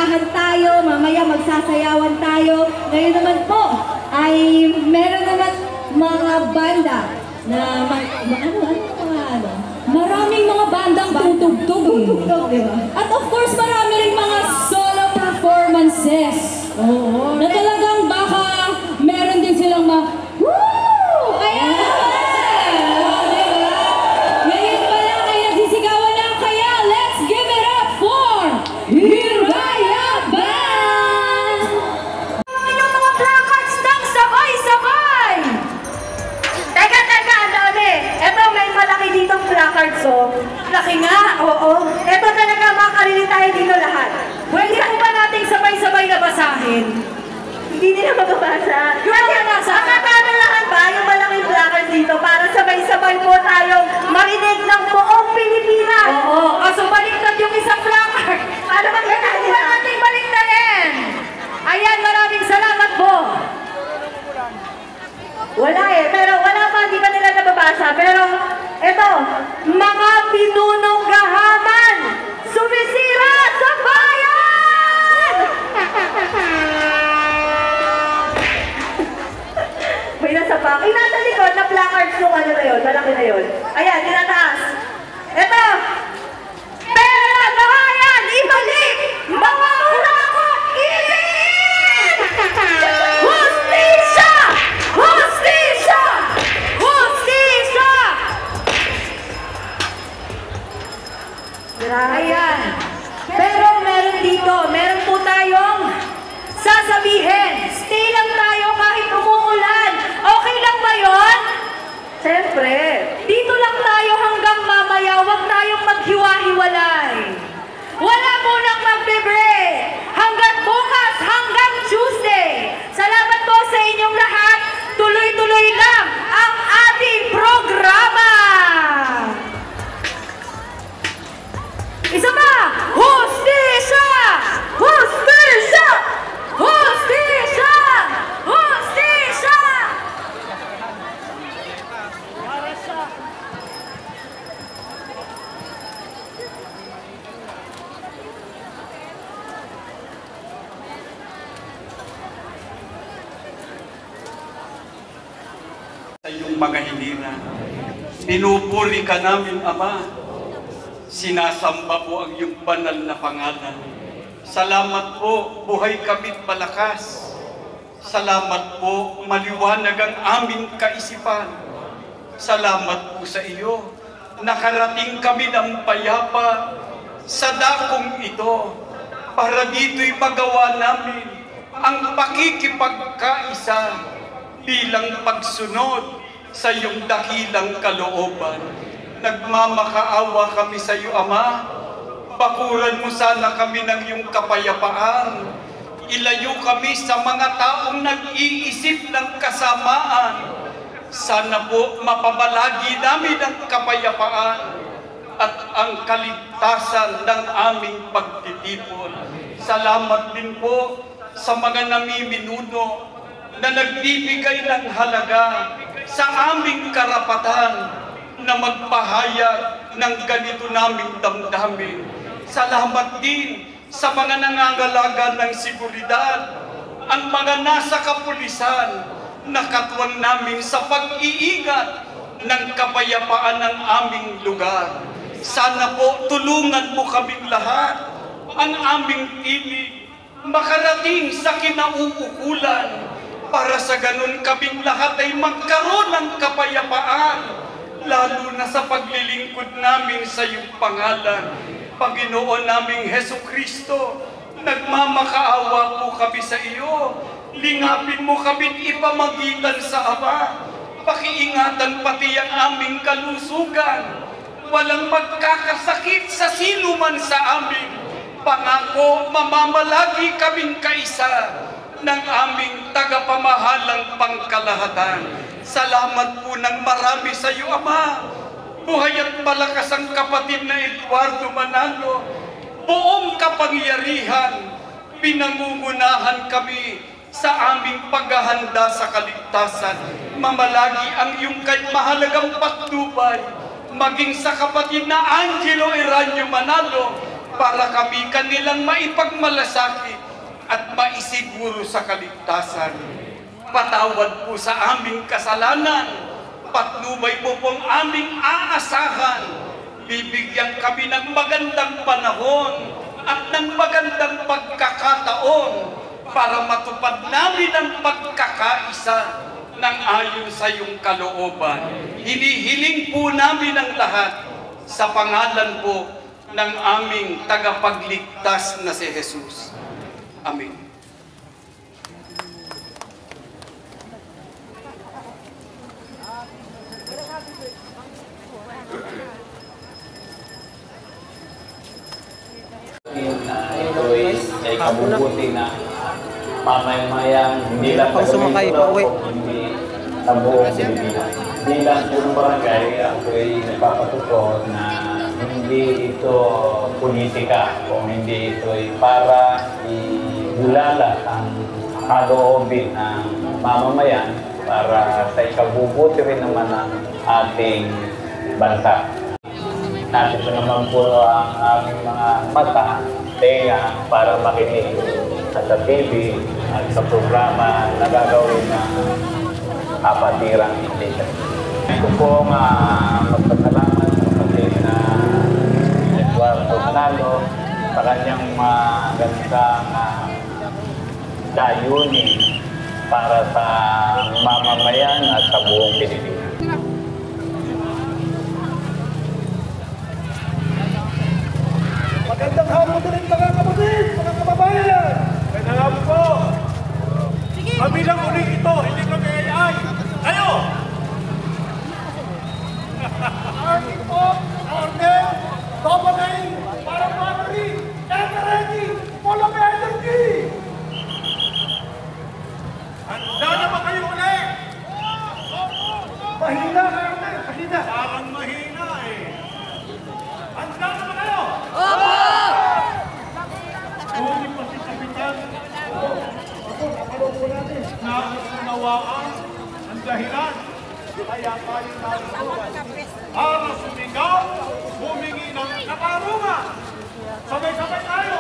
Magkakantahan tayo, mamaya magsasayawan tayo. Ngayon naman po ay meron naman mga banda na maraming mga bandang tutugtog. Tutugtog, di ba? At of course, marami rin mga solo performances. Oo. Na talagang baka meron din silang woo! Ayan! Ngayon pala ay nagsisigawan na kaya let's give it up for Hiraya Band! Yung mga placards ng sabay-sabay! Teka, ang dami. Eto, may malaki ditong placards, oh. Laki nga, oo. Eto talaga, makalili tayo dito lahat. Pwede po ba nating sabay-sabay na basahin? Hindi nila mababasa. Nakakadalahan ba yung malaking placard dito para sabay-sabay po tayong marinig ng buong Pilipinas? Oo. So, baliktad yung isang placard. Ano ba nating baliktarin? Ayan, maraming salamat po. Wala eh, pero wala pa, hindi pa nila nababasa. Pero, eto, mga pinunong gahaman, sumisira sa bayan! May nasa pa. May nasa likod na placards nung ano na yun, malaki na yun. Ayan, tinataas. Eto, pera bahayan, ibalik! Mga kurakot, ilin! Hustisya! Hustisya! Hustisya! Ayan. Pero meron dito, meron po tayong sasabihin. Stay lang tayo kahit umuulan. Okay lang ba yun? Siyempre. Dito lang tayo hanggang mamaya. Huwag tayong maghiwa-hiwalay. Wala munang magbe-break. Hanggang bukas, hanggang Tuesday. Salamat po sa inyong lahat. Tuloy-tuloy lang ang ating programa. Isa pa! Hustisya! Hustisya! Hustisya! Hustisya! Sa iyong mga hinira, pinupuri ka namin, Ama. Sinasamba po ang iyong banal na pangalan. Salamat po, buhay kami't malakas. Salamat po, maliwanag ang aming kaisipan. Salamat po sa iyo, nakarating kami ng payapa sa dakong ito para dito'y magawa namin ang pakikipagkaisa bilang pagsunod sa iyong dakilang kalooban. Nagmamakaawa kami sa iyo, Ama. Bakuran mo sana kami ng iyong kapayapaan. Ilayo kami sa mga taong nag-iisip ng kasamaan. Sana po mapabalagi namin ang kapayapaan at ang kaligtasan ng aming pagtitipon. Salamat din po sa mga namiminuno na nagbibigay ng halaga sa aming karapatan na magpahayag ng ganito naming damdamin. Salamat din sa mga nangangalaga ng seguridad, ang mga nasa kapulisan, na katuwang namin sa pag-iingat ng kapayapaan ng aming lugar. Sana po tulungan mo kaming lahat, ang aming tinig makarating sa kinauukulan, para sa ganun kaming lahat ay magkaroon ng kapayapaan, lalo na sa paglilingkod namin sa iyong pangalan. Panginoon naming Hesukristo, nagmamakaawa po kami sa iyo. Lingapin mo kami ipamagitan sa Ama. Pakiingatan pati ang aming kalusugan. Walang magkakasakit sa sino man sa amin. Pangako, mamamalagi kaming kaisa ng aming tagapamahalang pangkalahatan. Salamat po ng marami sa iyo, Ama. Buhay at malakas ang kapatid na Eduardo Manalo. Buong kapangyarihan, pinangungunahan kami sa aming paghahanda sa kaligtasan. Mamalagi ang iyong mahalagang patnubay, maging sa kapatid na Angelo Eranio Manalo, para kami kanilang maipagmalasakit at maisiguro sa kaligtasan. Patawad po sa aming kasalanan, patnubay po pong aming aasahan. Bibigyan kami ng magandang panahon at ng magandang pagkakataon para matupad namin ang pagkakaisa ng ayon sa iyong kalooban. Hinihiling po namin ang lahat sa pangalan po ng aming tagapagligtas na si Jesus. Amen. Ito ay kabubuti na pamamayang hindi lang sa Panginoon, hindi sa buong Pilipinas. Bilang yung barangay, ako ay nagpapatuto na hindi ito politika o hindi ito ay para ibulala ang kaloobin ng mamamayan para sa ikabubuti rin naman ng ating bansa. Nandito naman po ang aming mga mata, tenga para makinig sa TV at sa programa na gagawin ng Kapatirang Station. Ito po magpasalamat sa kapatid na Eduardo Nalo sa kanyang magandang layunin para sa mamamayan at sa buong Pilipinas. Magandang hapon din mga kapatid, mga kababayan! Magandang hapon po! Kabilang ulit ito, hindi kami AI! Kayo! Arting po, order, double A, para battery, ever ready, full of energy! Handa na ba kayo ulit? Mahina ka, order, mahina! Parang mahina eh! Handa na ba kayo? Huli pa si Kapitan. Ako, napalong po natin. Naunawaan ang dahilan. Kaya tayo narito. Para sumigaw, humingi ng katarungan. Sabay-sabay tayo.